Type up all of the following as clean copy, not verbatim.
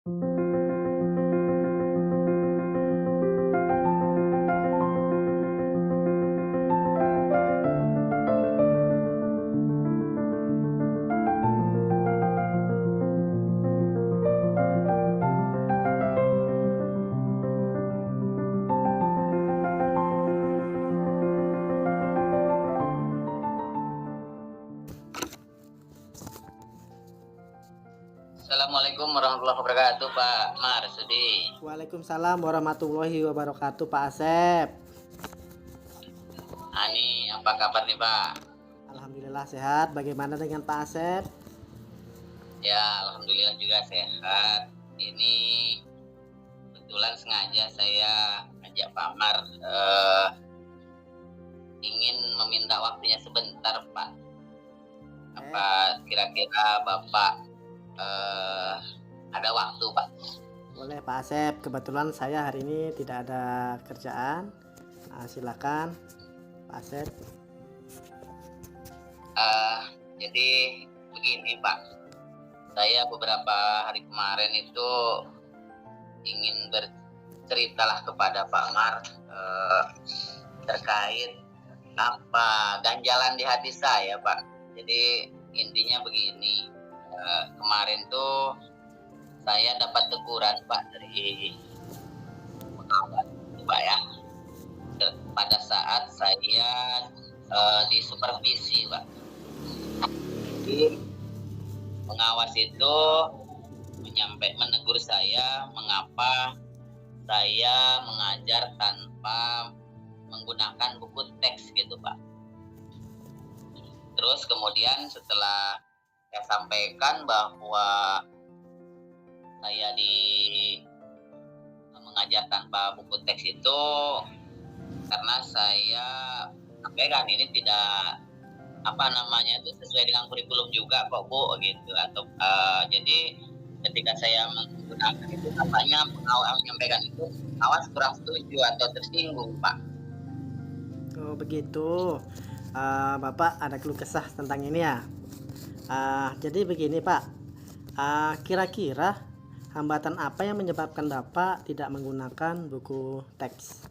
Assalamualaikum warahmatullahi wabarakatuh, Pak Marsudi. Waalaikumsalam warahmatullahi wabarakatuh, Pak Asep. Ani, apa kabar nih, Pak? Alhamdulillah sehat. Bagaimana dengan Pak Asep? Ya, alhamdulillah juga sehat. Ini kebetulan sengaja saya ajak Pak Mar ingin meminta waktunya sebentar, Pak. Apa kira-kira Bapak ada waktu, Pak? Boleh Pak Asep. Kebetulan saya hari ini tidak ada kerjaan. Silakan Pak Asep. Jadi begini, Pak. Saya beberapa hari kemarin itu ingin berceritalah kepada Pak Mar terkait apa ganjalan di hati saya, Pak. Jadi intinya begini, kemarin tuh saya dapat teguran, Pak, dari pengawas, Pak ya, pada saat saya disupervisi, Pak. Jadi pengawas itu menegur saya mengapa saya mengajar tanpa menggunakan buku teks gitu, Pak. Terus kemudian setelah saya sampaikan bahwa saya mengajar tanpa buku teks itu karena saya sampaikan ini tidak itu sesuai dengan kurikulum juga kok, Bu, gitu. Atau jadi ketika saya menggunakan itu tampaknya pengawas menyampaikan itu pengawas kurang setuju atau tersinggung, Pak. Oh begitu. Bapak ada keluh kesah tentang ini ya. Jadi begini Pak. Kira-kira hambatan apa yang menyebabkan Bapak tidak menggunakan buku teks?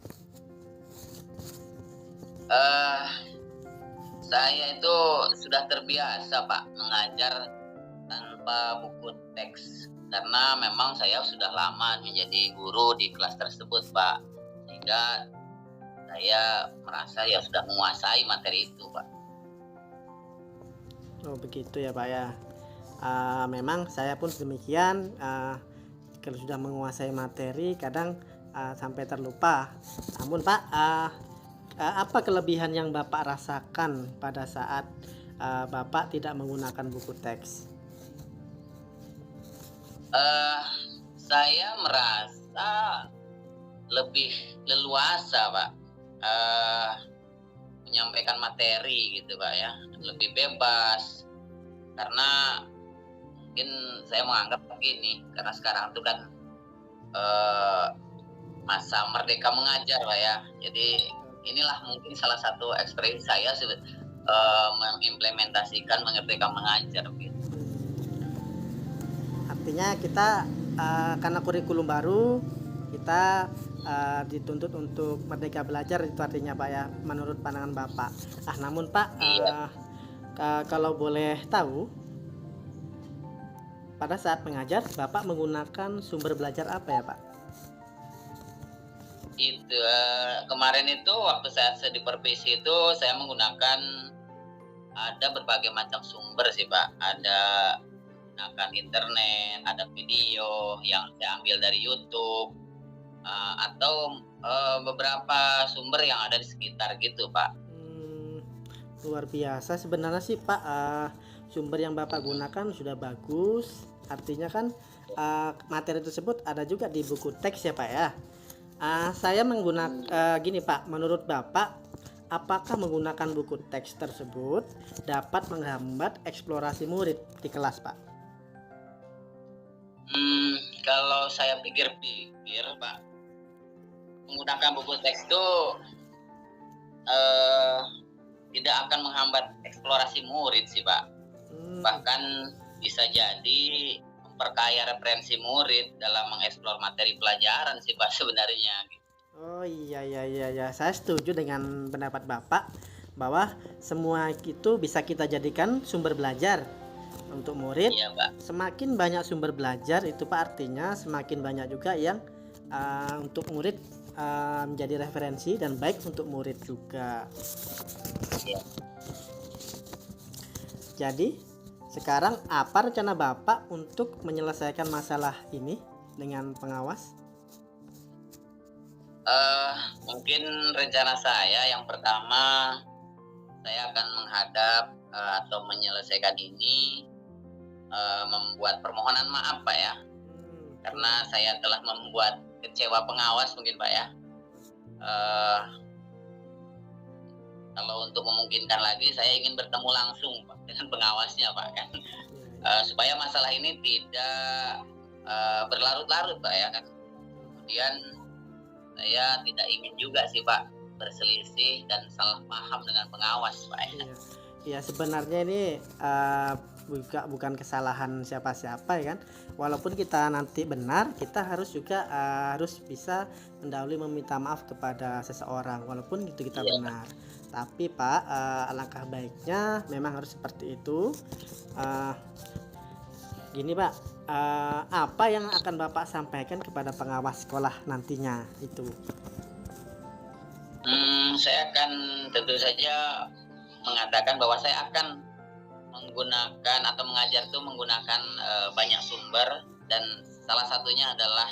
Saya itu sudah terbiasa, Pak, mengajar tanpa buku teks karena memang saya sudah lama menjadi guru di kelas tersebut, Pak, sehingga saya merasa ya sudah menguasai materi itu, Pak. Oh begitu ya Pak ya. Memang saya pun demikian. Kalau sudah menguasai materi kadang sampai terlupa. Namun Pak, apa kelebihan yang Bapak rasakan pada saat Bapak tidak menggunakan buku teks? Saya merasa lebih leluasa, Pak, menyampaikan materi gitu, Pak ya, lebih bebas karena mungkin saya menganggap begini, karena sekarang itu kan masa merdeka mengajar, Pak ya. Jadi inilah mungkin salah satu ekspresi saya mengimplementasikan merdeka mengajar gitu. Artinya kita karena kurikulum baru kita dituntut untuk merdeka belajar, itu artinya Pak ya, menurut pandangan Bapak. Namun Pak, kalau boleh tahu, pada saat mengajar Bapak menggunakan sumber belajar apa ya Pak? Itu kemarin itu waktu saya supervisi itu saya ada berbagai macam sumber sih, Pak. Ada menggunakan internet, ada video yang saya ambil dari YouTube, atau beberapa sumber yang ada di sekitar gitu, Pak. Luar biasa sebenarnya sih Pak. Sumber yang Bapak gunakan sudah bagus. Artinya kan materi tersebut ada juga di buku teks ya Pak ya. Saya menggunakan gini Pak, menurut Bapak apakah menggunakan buku teks tersebut dapat menghambat eksplorasi murid di kelas, Pak? Kalau saya pikir-pikir, Pak, menggunakan buku teks itu tidak akan menghambat eksplorasi murid sih, Pak. Bahkan bisa jadi memperkaya referensi murid dalam mengeksplor materi pelajaran sih Pak sebenarnya. Oh iya, saya setuju dengan pendapat Bapak bahwa semua itu bisa kita jadikan sumber belajar untuk murid. Iya Pak. Semakin banyak sumber belajar itu Pak, artinya semakin banyak juga yang untuk murid menjadi referensi dan baik untuk murid juga. Iya. Jadi sekarang apa rencana Bapak untuk menyelesaikan masalah ini dengan pengawas? Mungkin rencana saya yang pertama, saya akan menghadap atau menyelesaikan ini membuat permohonan maaf Pak ya, karena saya telah membuat kecewa pengawas mungkin Pak ya. Kalau untuk memungkinkan lagi, saya ingin bertemu langsung Pak dengan pengawasnya Pak kan, supaya masalah ini tidak berlarut-larut Pak ya kan. Kemudian saya tidak ingin juga sih Pak berselisih dan salah paham dengan pengawas Pak. Iya sebenarnya ini bukan kesalahan siapa-siapa ya kan. Walaupun kita nanti benar, kita harus juga harus bisa mendahului meminta maaf kepada seseorang walaupun itu kita benar. Tapi Pak, alangkah baiknya memang harus seperti itu. Gini Pak, apa yang akan Bapak sampaikan kepada pengawas sekolah nantinya itu? Saya akan tentu saja mengatakan bahwa saya akan menggunakan atau mengajar itu menggunakan banyak sumber, dan salah satunya adalah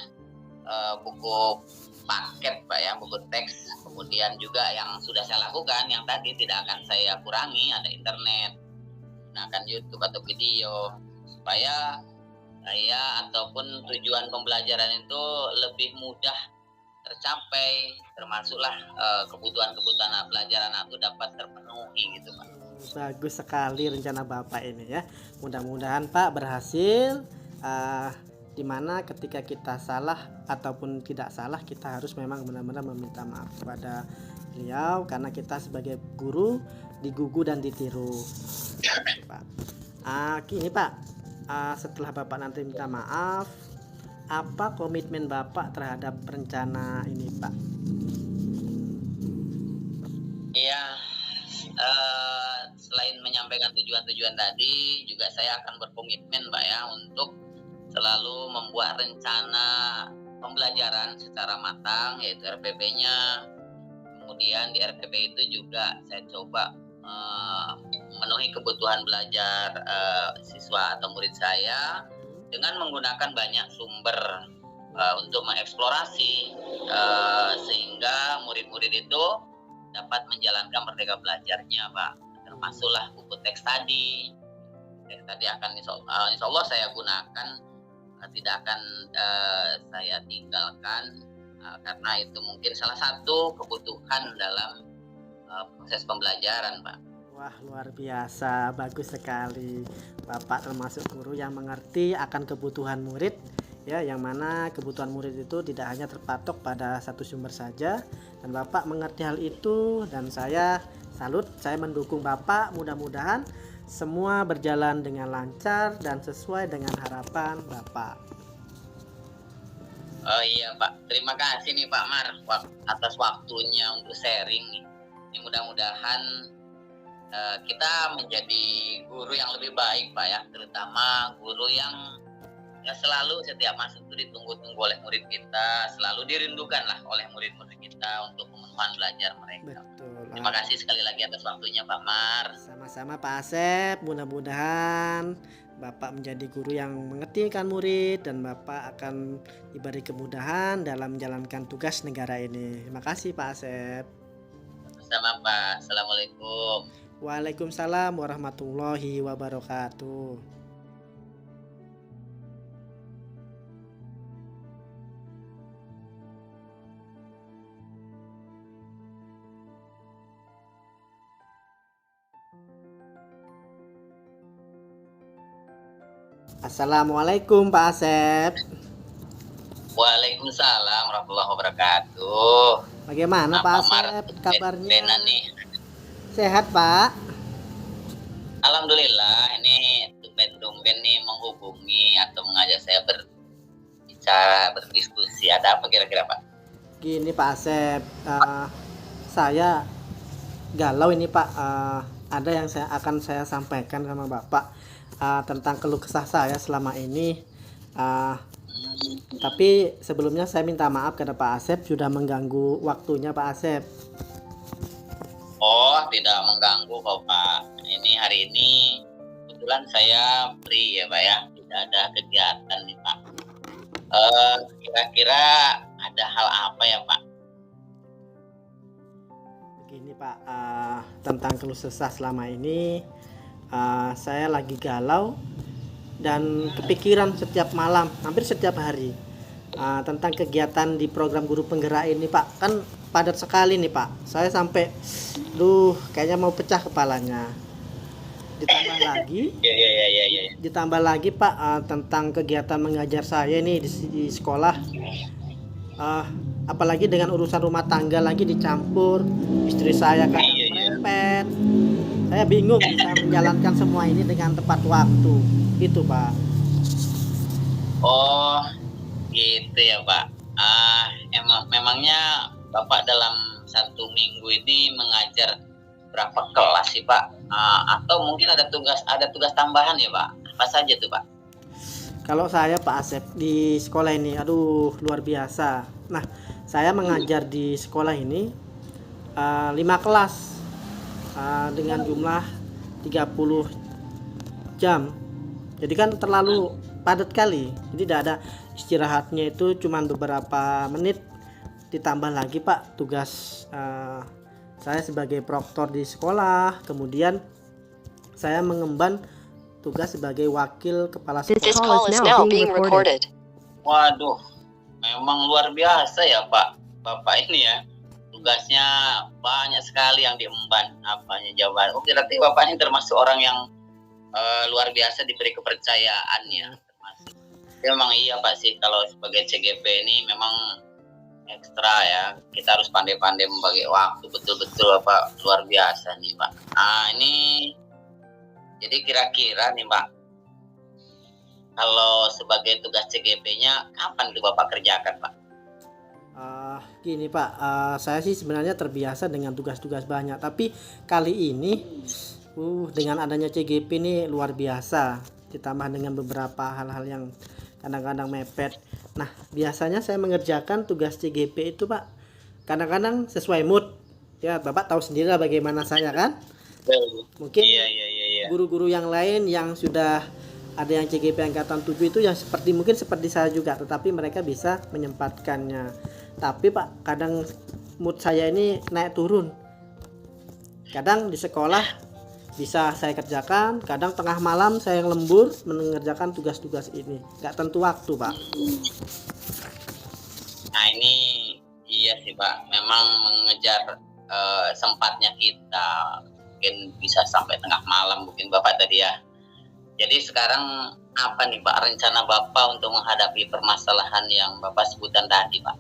buku paket Pak ya, buku teks. Kemudian juga yang sudah saya lakukan yang tadi tidak akan saya kurangi, ada internet, gunakan YouTube atau video, supaya saya ataupun tujuan pembelajaran itu lebih mudah tercapai, termasuklah kebutuhan-kebutuhan pelajaran itu dapat terpenuhi gitu Pak. Bagus sekali rencana Bapak ini ya. Mudah-mudahan Pak berhasil, dimana ketika kita salah ataupun tidak salah, kita harus memang benar-benar meminta maaf kepada beliau, karena kita sebagai guru digugu dan ditiru Pak. Ini Pak, setelah Bapak nanti minta maaf, apa komitmen Bapak terhadap rencana ini Pak? Iya, selain menyampaikan tujuan-tujuan tadi, juga saya akan berkomitmen Pak ya untuk selalu membuat rencana pembelajaran secara matang, yaitu RPP-nya. Kemudian di RPP itu juga saya coba memenuhi kebutuhan belajar siswa atau murid saya dengan menggunakan banyak sumber untuk mengeksplorasi, sehingga murid-murid itu dapat menjalankan merdeka belajarnya Pak. Termasuklah buku teks tadi. Teks tadi akan insya Allah saya gunakan, tidak akan saya tinggalkan, karena itu mungkin salah satu kebutuhan dalam proses pembelajaran Pak. Wah luar biasa, bagus sekali. Bapak termasuk guru yang mengerti akan kebutuhan murid ya, yang mana kebutuhan murid itu tidak hanya terpatok pada satu sumber saja, dan Bapak mengerti hal itu, dan saya salut, saya mendukung Bapak. Mudah-mudahan semua berjalan dengan lancar dan sesuai dengan harapan Bapak. Oh iya Pak, terima kasih nih Pak Mar atas waktunya untuk sharing. Ini mudah-mudahan kita menjadi guru yang lebih baik Pak ya, terutama guru yang selalu setiap masuk itu ditunggu-tunggu oleh murid kita, selalu dirindukan lah oleh murid-murid kita untuk pemenuhan belajar mereka. Betul. Terima kasih sekali lagi atas waktunya Pak Mar. Sama-sama Pak Asep, mudah-mudahan Bapak menjadi guru yang mengerti kan murid, dan Bapak akan diberi kemudahan dalam menjalankan tugas negara ini. Terima kasih Pak Asep. Sama Pak. Assalamualaikum. Waalaikumsalam warahmatullahi wabarakatuh. Assalamualaikum Pak Asep. Waalaikumsalam warahmatullahi wabarakatuh. Bagaimana Pak Asep kabarnya? Nih? Sehat Pak? Alhamdulillah, ini tumben-tumben nih menghubungi atau mengajak saya berbicara, berdiskusi. Ada apa kira-kira Pak? Gini Pak Asep, saya galau ini Pak. Ada yang saya sampaikan sama Bapak tentang keluh kesah saya selama ini. Tapi sebelumnya saya minta maaf kepada Pak Asep sudah mengganggu waktunya Pak Asep. Oh, tidak mengganggu kok Pak. Ini hari ini kebetulan saya free ya Pak ya. Tidak ada kegiatan nih Pak. Kira-kira ada hal apa ya Pak? Begini Pak, tentang keluh kesah selama ini, saya lagi galau dan kepikiran setiap malam, hampir setiap hari, tentang kegiatan di program guru penggerak ini Pak. Kan padat sekali nih Pak, saya sampai kayaknya mau pecah kepalanya. Ditambah lagi Pak, tentang kegiatan mengajar saya nih di sekolah, apalagi dengan urusan rumah tangga lagi dicampur, istri saya kadang merepet. Saya bingung bisa menjalankan semua ini dengan tepat waktu gitu Pak. Oh gitu ya Pak. Memangnya Bapak dalam 1 minggu ini mengajar berapa kelas sih Pak? Atau mungkin ada tugas tambahan ya Pak? Apa saja tuh Pak? Kalau saya Pak Asep di sekolah ini, luar biasa. Nah, saya mengajar di sekolah ini 5 kelas dengan jumlah 30 jam. Jadi kan terlalu padat kali. Jadi tidak ada istirahatnya, itu cuma beberapa menit. Ditambah lagi Pak tugas saya sebagai proktor di sekolah, kemudian saya mengemban tugas sebagai wakil kepala sekolah. Waduh, memang luar biasa ya Pak. Bapak ini ya, tugasnya banyak sekali yang diemban jawaban. Berarti Bapak ini termasuk orang yang luar biasa diberi kepercayaan ya. Memang iya Pak sih, kalau sebagai CGP ini memang ekstra ya, kita harus pandai-pandai membagi waktu, betul-betul Pak, luar biasa nih Pak. Ini jadi kira-kira nih Pak, kalau sebagai tugas CGP-nya kapan tuh Bapak kerjakan Pak? Gini Pak, saya sih sebenarnya terbiasa dengan tugas-tugas banyak, tapi kali ini dengan adanya CGP ini luar biasa, ditambah dengan beberapa hal-hal yang kadang-kadang mepet. Nah, biasanya saya mengerjakan tugas CGP itu Pak, kadang-kadang sesuai mood. Ya, Bapak tahu sendiri lah bagaimana saya kan. Mungkin guru-guru yang lain yang sudah ada yang CGP angkatan 7 itu yang mungkin seperti saya juga, tetapi mereka bisa menyempatkannya. Tapi Pak, kadang mood saya ini naik turun. Kadang di sekolah bisa saya kerjakan, kadang tengah malam saya yang lembur mengerjakan tugas-tugas ini, nggak tentu waktu Pak. Nah ini iya sih Pak, memang mengejar sempatnya kita, mungkin bisa sampai tengah malam mungkin Bapak tadi ya. Jadi sekarang apa nih Pak rencana Bapak untuk menghadapi permasalahan yang Bapak sebutkan tadi Pak?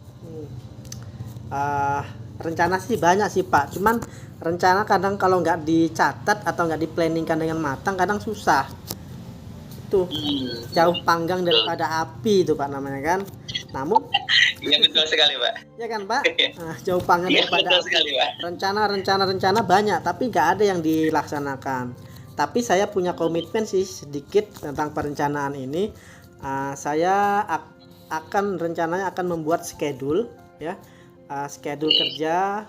Rencana sih banyak sih Pak, cuman rencana kadang kalau nggak dicatat atau nggak diplanningkan dengan matang kadang susah. Itu jauh panggang daripada api itu Pak namanya kan. Namun iya betul sekali Pak. Ya kan Pak, jauh panggang daripada api. Sekali, Pak. Rencana banyak tapi nggak ada yang dilaksanakan. Tapi saya punya komitmen sih sedikit tentang perencanaan ini. Saya rencananya akan membuat schedule ya, schedule kerja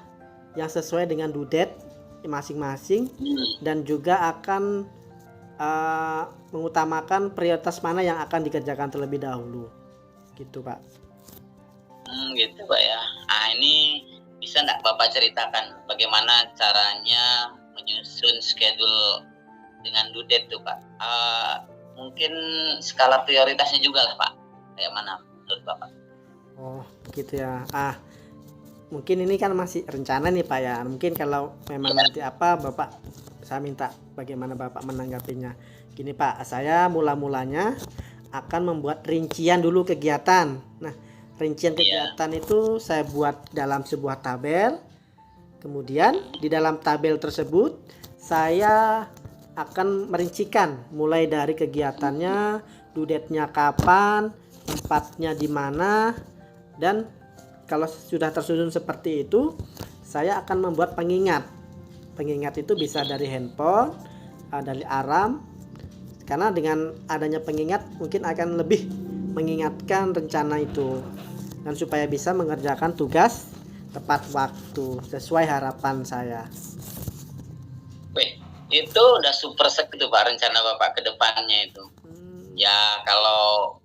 yang sesuai dengan due date masing-masing, dan juga akan mengutamakan prioritas mana yang akan dikerjakan terlebih dahulu gitu Pak. Gitu Pak ya. Ini bisa nggak Bapak ceritakan bagaimana caranya menyusun schedule dengan due date tuh Pak? Mungkin skala prioritasnya juga lah Pak, kayak mana menurut Bapak? Oh gitu ya. Mungkin ini kan masih rencana nih Pak ya. Mungkin kalau memang nanti Bapak, saya minta bagaimana Bapak menanggapinya. Gini Pak, saya mulanya akan membuat rincian dulu kegiatan. Nah, rincian kegiatan itu saya buat dalam sebuah tabel. Kemudian di dalam tabel tersebut saya akan merincikan mulai dari kegiatannya, due date-nya kapan, tempatnya di mana, dan kalau sudah tersusun seperti itu, saya akan membuat pengingat. Pengingat itu bisa dari handphone, dari alarm, karena dengan adanya pengingat mungkin akan lebih mengingatkan rencana itu, dan supaya bisa mengerjakan tugas tepat waktu sesuai harapan saya. Wih, itu udah super sek itu Pak, rencana Bapak ke depannya itu. Ya kalau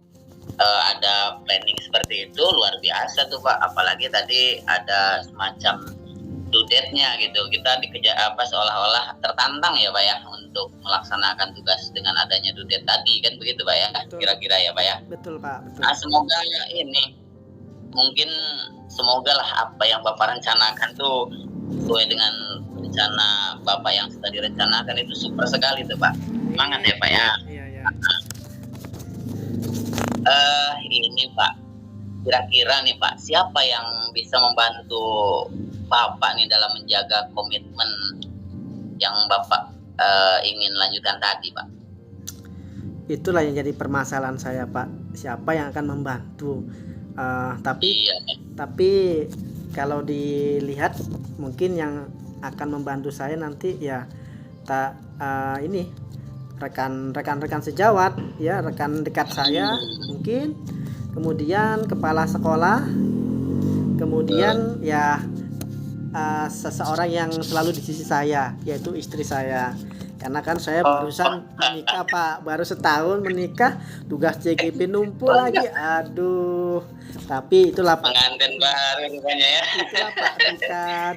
ada planning seperti itu luar biasa tuh Pak, apalagi tadi ada semacam due date-nya gitu. Kita dikejar seolah-olah tertantang ya Pak ya untuk melaksanakan tugas dengan adanya due date tadi, kan begitu Pak ya? Betul. Kira-kira ya Pak ya. Betul Pak, betul. Nah, semoga semoga lah apa yang Bapak rencanakan tuh sesuai dengan rencana Bapak yang sudah direncanakan, itu super sekali tuh Pak. Semangat ya Pak ya. Iya, iya. Ini Pak, kira-kira nih Pak, siapa yang bisa membantu Bapak nih dalam menjaga komitmen yang Bapak ingin lanjutkan tadi Pak? Itulah yang jadi permasalahan saya Pak, siapa yang akan membantu. Tapi kalau dilihat mungkin yang akan membantu saya nanti ya ini rekan-rekan sejawat ya, rekan dekat saya mungkin, kemudian kepala sekolah, kemudian ya seseorang yang selalu di sisi saya, yaitu istri saya. Karena kan saya barusan menikah Pak, baru setahun menikah, tugas JGP numpuk lagi, aduh. Tapi itulah Pak, pengantin baru rupanya ya. Itulah Pak,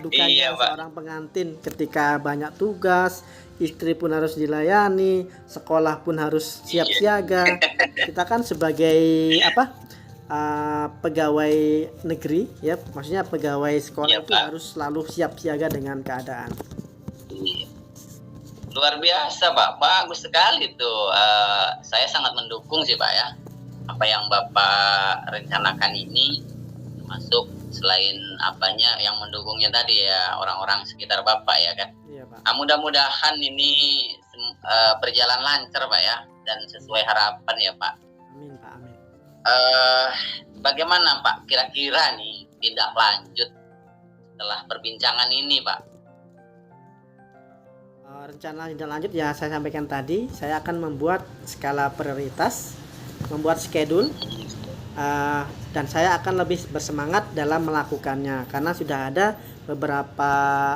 dukanya seorang pengantin ketika banyak tugas, istri pun harus dilayani, sekolah pun harus siap siaga. Kita kan sebagai pegawai negeri ya, maksudnya pegawai sekolah itu harus selalu siap siaga dengan keadaan. Luar biasa Pak, bagus sekali tuh. Saya sangat mendukung sih Pak ya, apa yang Bapak rencanakan ini, termasuk selain apanya yang mendukungnya tadi ya orang-orang sekitar Bapak ya kan. Iya Pak. Mudah-mudahan ini berjalan lancar Pak ya, dan sesuai harapan ya Pak. Amin Pak, amin. Bagaimana Pak kira-kira nih tindak lanjut setelah perbincangan ini Pak? Rencana tindak lanjut ya saya sampaikan tadi, saya akan membuat skala prioritas, membuat schedule, dan saya akan lebih bersemangat dalam melakukannya karena sudah ada beberapa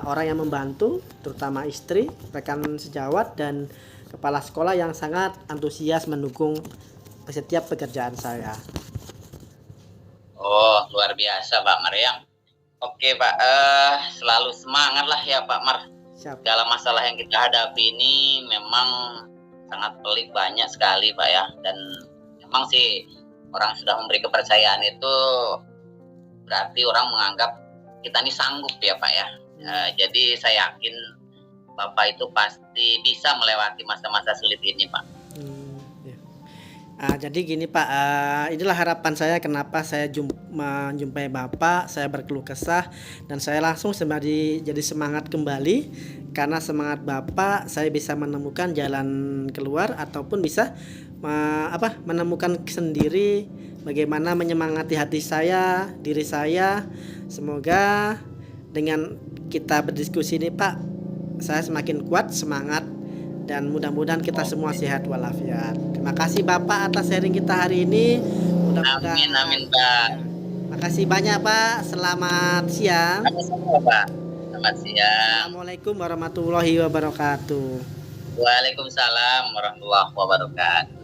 orang yang membantu, terutama istri, rekan sejawat, dan kepala sekolah yang sangat antusias mendukung setiap pekerjaan saya. Oh, luar biasa Pak Maryam. Oke Pak, selalu semangat lah ya Pak Mar. Segala masalah yang kita hadapi ini memang sangat pelik, banyak sekali Pak ya, dan memang sih orang sudah memberi kepercayaan itu berarti orang menganggap kita ini sanggup ya Pak ya. Jadi saya yakin Bapak itu pasti bisa melewati masa-masa sulit ini Pak. Jadi gini Pak, inilah harapan saya kenapa saya menjumpai Bapak, saya berkeluh kesah, dan saya langsung jadi semangat kembali. Karena semangat Bapak, saya bisa menemukan jalan keluar ataupun bisa menemukan sendiri bagaimana menyemangati hati saya, diri saya. Semoga dengan kita berdiskusi ini Pak, saya semakin kuat semangat, dan mudah-mudahan kita semua sehat walafiat. Terima kasih Bapak atas sharing kita hari ini. Mudah-mudahan. Amin Pak. Makasih banyak Pak. Selamat siang. Sama-sama Pak. Selamat siang. Assalamualaikum warahmatullahi wabarakatuh. Waalaikumsalam warahmatullahi wabarakatuh.